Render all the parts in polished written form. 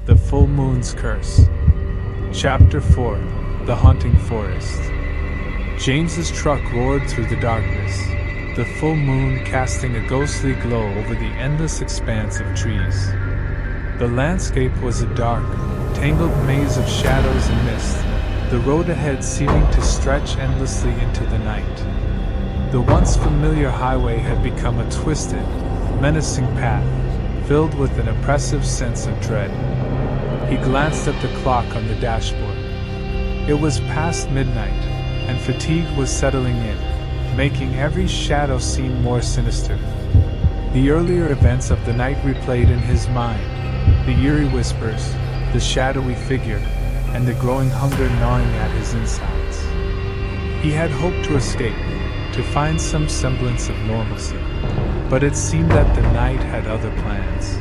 The Full Moon's Curse. Chapter 4. The Haunting Forest. James's truck roared through the darkness, the full moon casting a ghostly glow over the endless expanse of trees. The landscape was a dark, tangled maze of shadows and mist, the road ahead seeming to stretch endlessly into the night. The once familiar highway had become a twisted, menacing path, filled with an oppressive sense of dread. He glanced at the clock on the dashboard. It was past midnight, and fatigue was settling in, making every shadow seem more sinister. The earlier events of the night replayed in his mind, the eerie whispers, the shadowy figure, and the growing hunger gnawing at his insides. He had hoped to escape, to find some semblance of normalcy, but it seemed that the night had other plans.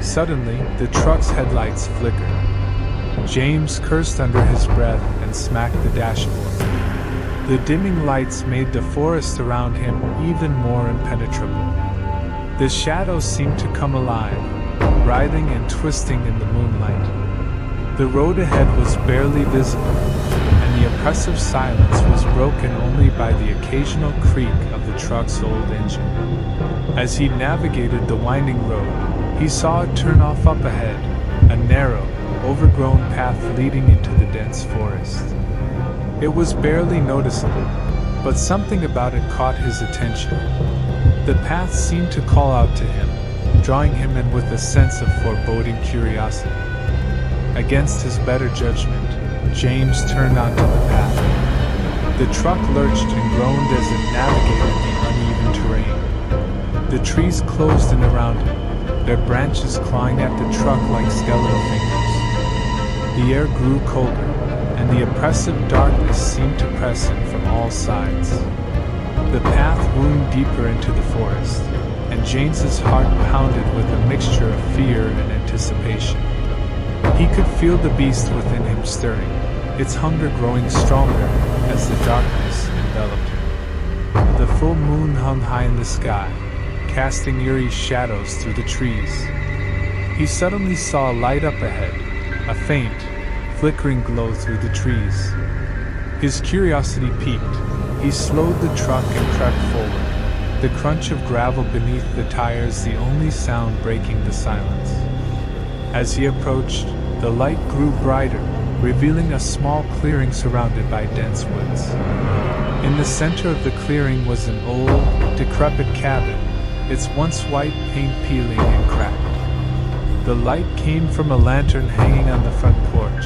Suddenly, the truck's headlights flickered. James cursed under his breath and smacked the dashboard. The dimming lights made the forest around him even more impenetrable. The shadows seemed to come alive, writhing and twisting in the moonlight. The road ahead was barely visible, and the oppressive silence was broken only by the occasional creak of the truck's old engine. As he navigated the winding road, he saw it turn off up ahead, a narrow, overgrown path leading into the dense forest. It was barely noticeable, but something about it caught his attention. The path seemed to call out to him, drawing him in with a sense of foreboding curiosity. Against his better judgment, James turned onto the path. The truck lurched and groaned as it navigated the uneven terrain. The trees closed in around him, their branches clawing at the truck like skeletal fingers. The air grew colder, and the oppressive darkness seemed to press him from all sides. The path wound deeper into the forest, and James's heart pounded with a mixture of fear and anticipation. He could feel the beast within him stirring, its hunger growing stronger as the darkness enveloped him. The full moon hung high in the sky, casting eerie shadows through the trees. He suddenly saw a light up ahead, a faint, flickering glow through the trees. His curiosity piqued. He slowed the truck and crept forward, the crunch of gravel beneath the tires the only sound breaking the silence. As he approached, the light grew brighter, revealing a small clearing surrounded by dense woods. In the center of the clearing was an old, decrepit cabin, its once white paint peeling and cracked. The light came from a lantern hanging on the front porch,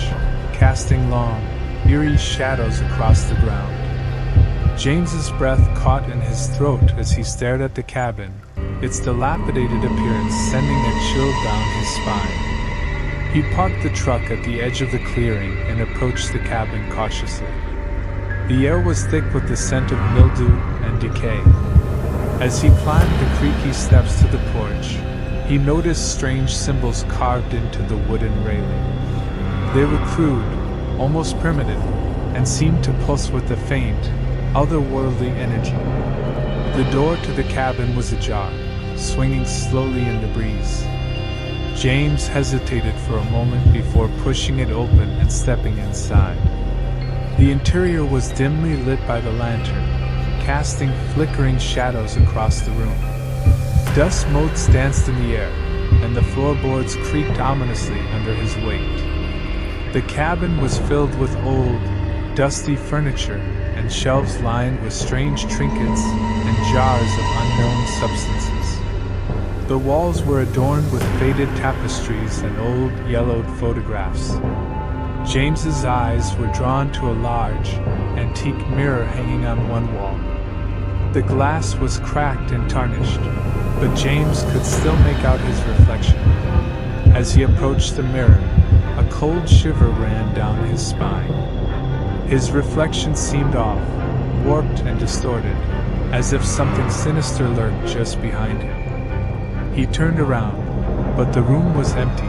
casting long, eerie shadows across the ground. James's breath caught in his throat as he stared at the cabin, its dilapidated appearance sending a chill down his spine. He parked the truck at the edge of the clearing and approached the cabin cautiously. The air was thick with the scent of mildew and decay. As he climbed the creaky steps to the porch, he noticed strange symbols carved into the wooden railing. They were crude, almost primitive, and seemed to pulse with a faint, otherworldly energy. The door to the cabin was ajar, swinging slowly in the breeze. James hesitated for a moment before pushing it open and stepping inside. The interior was dimly lit by the lantern, casting flickering shadows across the room. Dust motes danced in the air, and the floorboards creaked ominously under his weight. The cabin was filled with old, dusty furniture and shelves lined with strange trinkets and jars of unknown substances. The walls were adorned with faded tapestries and old, yellowed photographs. James's eyes were drawn to a large, antique mirror hanging on one wall. The glass was cracked and tarnished, but James could still make out his reflection. As he approached the mirror, a cold shiver ran down his spine. His reflection seemed off, warped and distorted, as if something sinister lurked just behind him. He turned around, but the room was empty,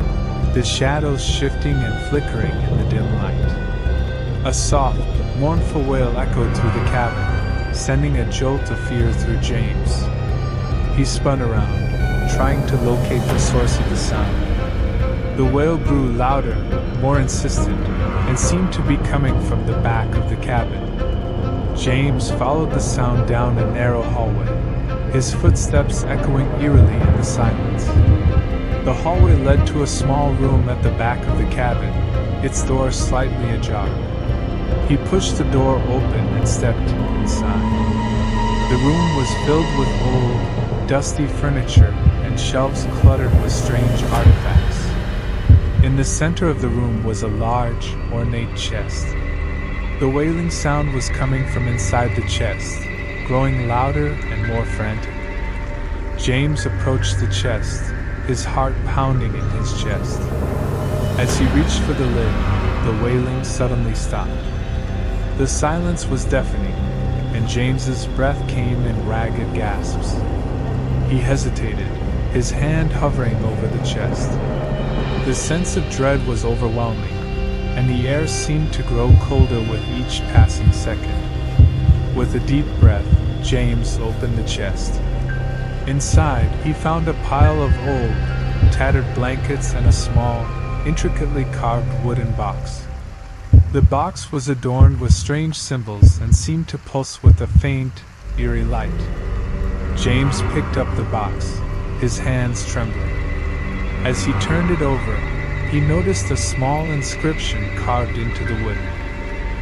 the shadows shifting and flickering in the dim light. A soft, mournful wail echoed through the cabin, sending a jolt of fear through James. He spun around, trying to locate the source of the sound. The wail grew louder, more insistent, and seemed to be coming from the back of the cabin. James followed the sound down a narrow hallway, his footsteps echoing eerily in the silence. The hallway led to a small room at the back of the cabin, its door slightly ajar. He pushed the door open and stepped inside. The room was filled with old, dusty furniture and shelves cluttered with strange artifacts. In the center of the room was a large, ornate chest. The wailing sound was coming from inside the chest, growing louder and more frantic. James approached the chest, his heart pounding in his chest. As he reached for the lid, the wailing suddenly stopped. The silence was deafening, and James's breath came in ragged gasps. He hesitated, his hand hovering over the chest. The sense of dread was overwhelming, and the air seemed to grow colder with each passing second. With a deep breath, James opened the chest. Inside, he found a pile of old, tattered blankets and a small, intricately carved wooden box. The box was adorned with strange symbols and seemed to pulse with a faint, eerie light. James picked up the box, his hands trembling. As he turned it over, he noticed a small inscription carved into the wood.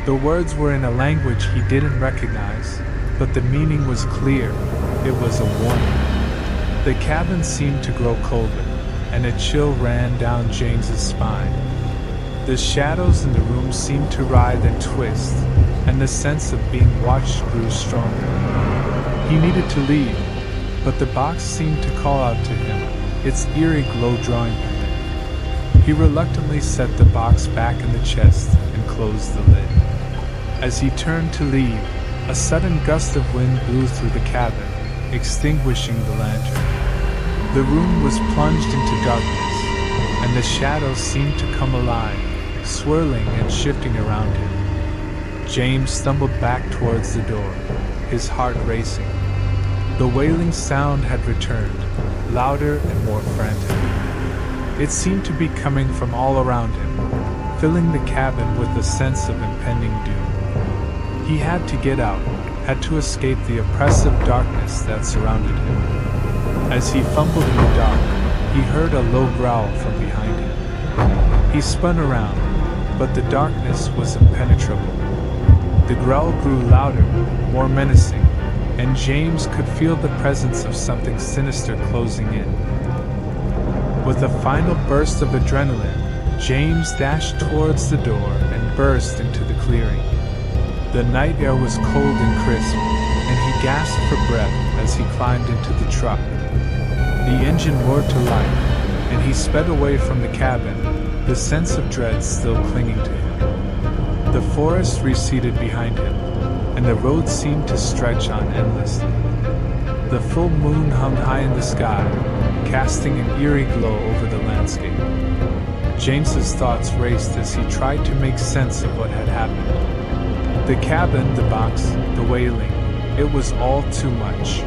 The words were in a language he didn't recognize, but the meaning was clear. It was a warning. The cabin seemed to grow colder, and a chill ran down James's spine. The shadows in the room seemed to writhe and twist, and the sense of being watched grew stronger. He needed to leave, but the box seemed to call out to him, its eerie glow drawing him in. He reluctantly set the box back in the chest and closed the lid. As he turned to leave, a sudden gust of wind blew through the cabin, extinguishing the lantern. The room was plunged into darkness, and the shadows seemed to come alive, swirling and shifting around him. James stumbled back towards the door, his heart racing. The wailing sound had returned, louder and more frantic. It seemed to be coming from all around him, filling the cabin with a sense of impending doom. He had to get out, had to escape the oppressive darkness that surrounded him. As he fumbled in the dark, he heard a low growl from behind him. He spun around, but the darkness was impenetrable. The growl grew louder, more menacing, and James could feel the presence of something sinister closing in. With a final burst of adrenaline, James dashed towards the door and burst into the clearing. The night air was cold and crisp, and he gasped for breath as he climbed into the truck. The engine roared to life, and he sped away from the cabin, the sense of dread still clinging to him. The forest receded behind him, and the road seemed to stretch on endlessly. The full moon hung high in the sky, casting an eerie glow over the landscape. James's thoughts raced as he tried to make sense of what had happened. The cabin, the box, the wailing, it was all too much.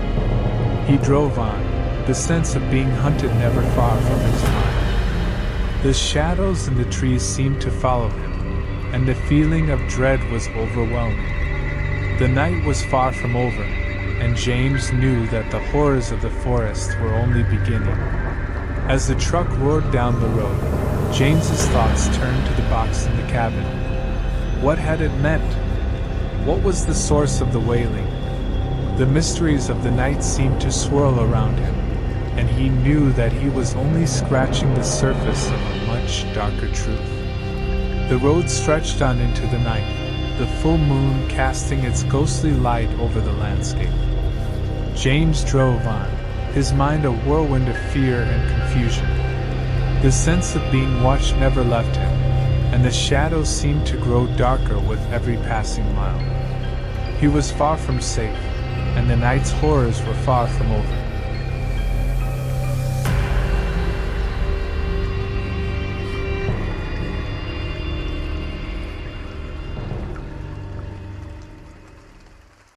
He drove on, the sense of being hunted never far from his mind. The shadows in the trees seemed to follow him, and the feeling of dread was overwhelming. The night was far from over, and James knew that the horrors of the forest were only beginning. As the truck roared down the road, James's thoughts turned to the box in the cabin. What had it meant? What was the source of the wailing? The mysteries of the night seemed to swirl around him, and he knew that he was only scratching the surface of a much darker truth. The road stretched on into the night, the full moon casting its ghostly light over the landscape. James drove on, his mind a whirlwind of fear and confusion. The sense of being watched never left him, and the shadows seemed to grow darker with every passing mile. He was far from safe, and the night's horrors were far from over.